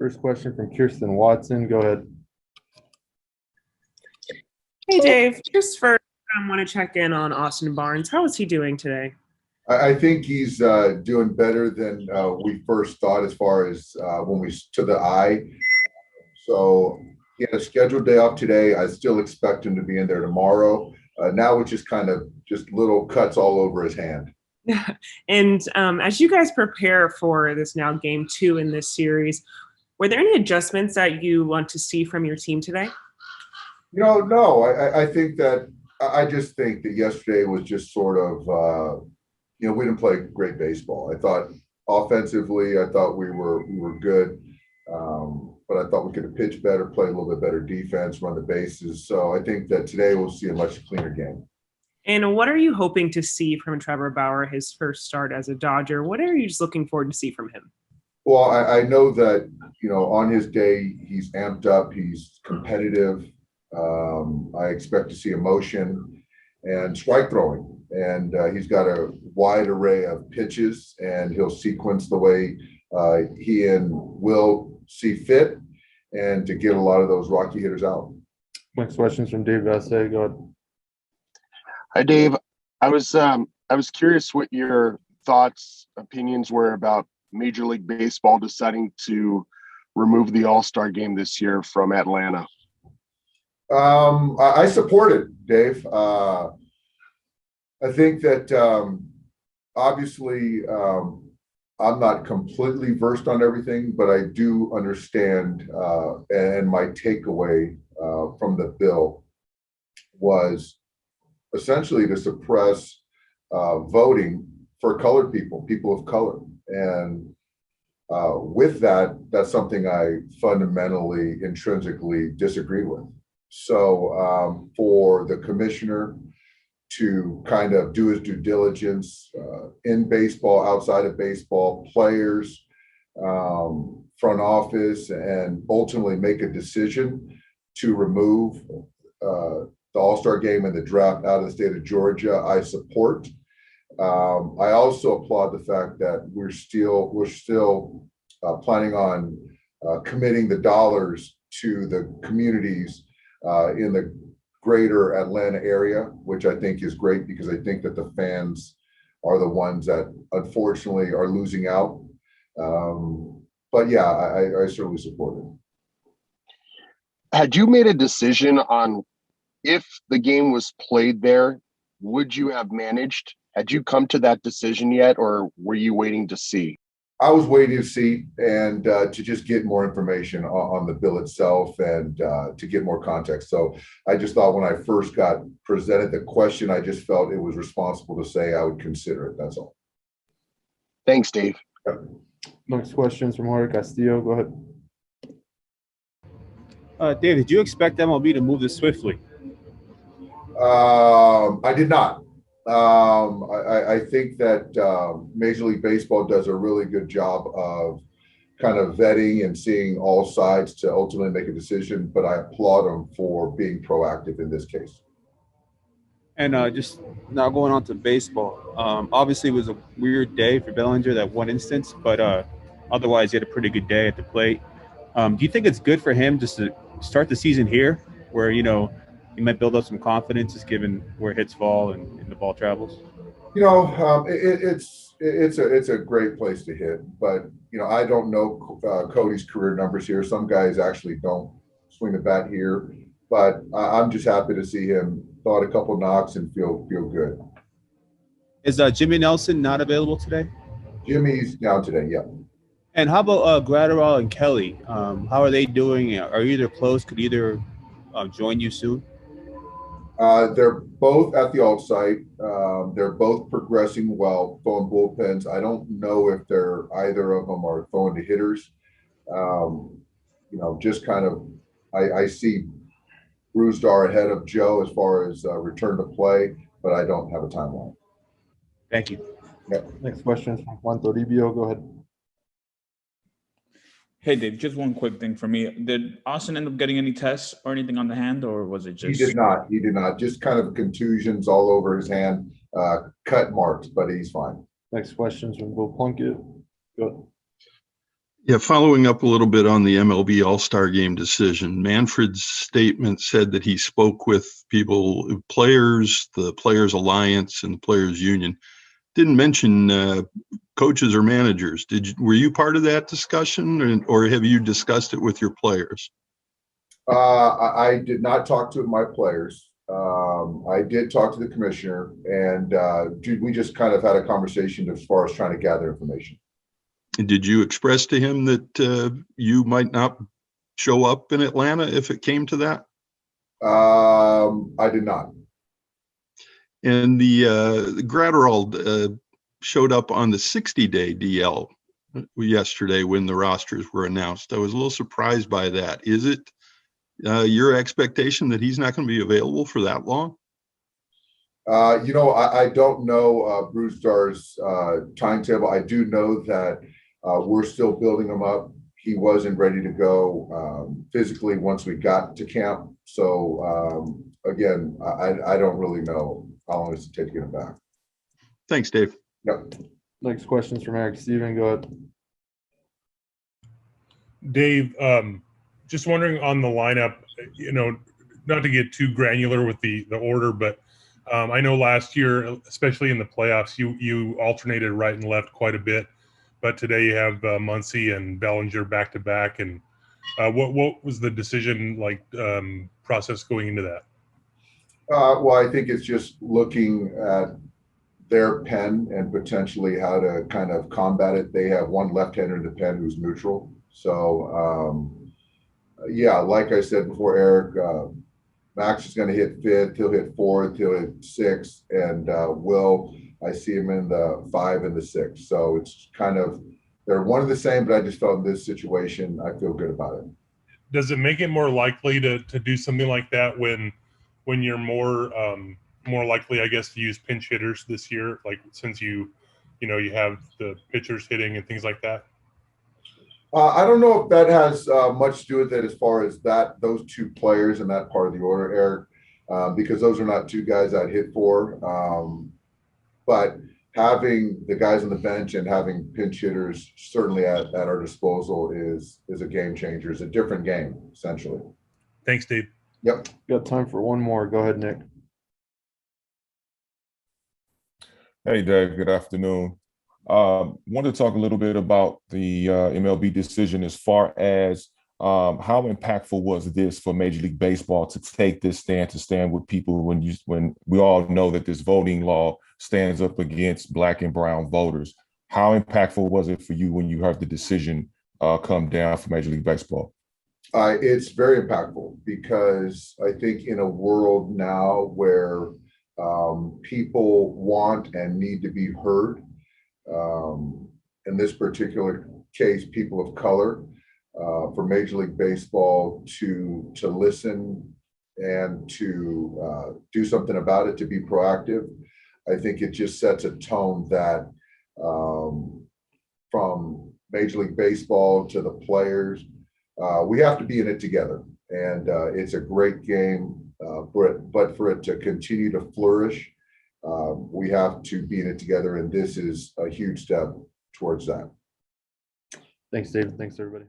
First question from Kirsten Watson. Go ahead. Hey, Dave. Just first, I want to check in on Austin Barnes. How is he doing today? I think he's doing better than we first thought as far as when we to the eye. So he had a scheduled day off today. I still expect him to be in there tomorrow. Now it's just kind of just little cuts all over his hand. And as you guys prepare for this now game 2 in this series, were there any adjustments that you want to see from your team today? No. I just think that yesterday was just sort of we didn't play great baseball. I thought offensively, I thought we were good, but I thought we could have pitched better, play a little bit better defense, run the bases. So I think that today we'll see a much cleaner game. And what are you hoping to see from Trevor Bauer, his first start as a Dodger? What are you just looking forward to see from him? Well, I know that, on his day, he's amped up, he's competitive. I expect to see emotion and strike throwing. And he's got a wide array of pitches, and he'll sequence the way he and Will see fit, and to get a lot of those Rocky hitters out. Next question is from Dave Vassay. Go ahead. Hi, Dave. I was curious what your thoughts, opinions were about Major League Baseball deciding to remove the All-Star game this year from Atlanta. I support it, Dave. I think that obviously I'm not completely versed on everything, but I do understand, and my takeaway from the bill was essentially to suppress voting for colored people of color. And with that, that's something I fundamentally, intrinsically disagree with. So for the commissioner to kind of do his due diligence in baseball, outside of baseball, players, front office, and ultimately make a decision to remove the All-Star game and the draft out of the state of Georgia, I support. I also applaud the fact that we're still planning on committing the dollars to the communities in the greater Atlanta area, which I think is great, because I think that the fans are the ones that unfortunately are losing out. But yeah, I certainly support it. Had you made a decision on if the game was played there, would you have managed? Had you come to that decision yet, or were you waiting to see? I was waiting to see, and to just get more information on the bill itself, and to get more context. So I just thought when I first got presented the question, I just felt it was responsible to say I would consider it. That's all. Thanks, Dave. Yep. Next question is from Jorge Castillo. Go ahead. Dave, did you expect MLB to move this swiftly? I did not. I think that Major League Baseball does a really good job of kind of vetting and seeing all sides to ultimately make a decision, but I applaud them for being proactive in this case. And just now going on to baseball, obviously it was a weird day for Bellinger, that one instance, but otherwise he had a pretty good day at the plate. Do you think it's good for him just to start the season here, where, he might build up some confidence, just given where hits fall and the ball travels? It's a great place to hit, but I don't know Cody's career numbers here. Some guys actually don't swing the bat here, but I'm just happy to see him throw a couple knocks and feel good. Is Jimmy Nelson not available today? Jimmy's down today, yeah. And how about Gratterall and Kelly? How are they doing? Are either close? Could either join you soon? They're both at the alt site. They're both progressing well, throwing bullpens. I don't know if either of them are throwing to hitters. Just kind of, I see Bruzdar ahead of Joe as far as return to play, but I don't have a timeline. Thank you. Yep. Next question is from Juan Toribio. Go ahead. Hey, Dave, just one quick thing for me. Did Austin end up getting any tests or anything on the hand, or was it just… He did not. Just kind of contusions all over his hand, cut marks, but he's fine. Next question is from Will Plunkett. Go ahead. Yeah, following up a little bit on the MLB All-Star game decision, Manfred's statement said that he spoke with people, players, the Players Alliance and the Players Union. Didn't mention coaches or managers. Were you part of that discussion, or have you discussed it with your players? I did not talk to my players. I did talk to the commissioner, and we just kind of had a conversation as far as trying to gather information. Did you express to him that you might not show up in Atlanta if it came to that? I did not. And the Gratterall showed up on the 60-day DL yesterday when the rosters were announced. I was a little surprised by that. Is it your expectation that he's not going to be available for that long? I don't know Brewstar's timetable. I do know that we're still building him up. He wasn't ready to go physically once we got to camp. So again, I don't really know how long it's take to get him back. Thanks, Dave. Yep. Next questions from Eric. Steven, go ahead. Dave, just wondering on the lineup, not to get too granular with the order, but I know last year, especially in the playoffs, you alternated right and left quite a bit, but today you have Muncy and Bellinger back to back. And what was the decision process going into that? Well, I think it's just looking at their pen and potentially how to kind of combat it. They have one left-hander in the pen who's neutral. So, yeah, like I said before, Eric, Max is going to hit fifth. He'll hit fourth. He'll hit sixth. And Will, I see him in the 5 and the 6. So it's kind of, they're one of the same, but I just felt in this situation, I feel good about it. Does it make it more likely to do something like that when you're more likely, I guess, to use pinch hitters this year, like since you have the pitchers hitting and things like that? I don't know if that has much to do with it as far as those two players in that part of the order, Eric, because those are not two guys I'd hit for. But having the guys on the bench and having pinch hitters certainly at our disposal is a game changer. It's a different game, essentially. Thanks, Dave. Yep. Got time for one more. Go ahead, Nick. Hey, Dave. Good afternoon. Want to talk a little bit about the MLB decision as far as how impactful was this for Major League Baseball to take this stand, to stand with people when we all know that this voting law stands up against Black and brown voters. How impactful was it for you when you heard the decision come down for Major League Baseball? It's very impactful because I think in a world now where people want and need to be heard, in this particular case, people of color, for Major League Baseball to listen and to do something about it, to be proactive, I think it just sets a tone that from Major League Baseball to the players, we have to be in it together. And it's a great game, but for it to continue to flourish, we have to be in it together. And this is a huge step towards that. Thanks, David. Thanks, everybody.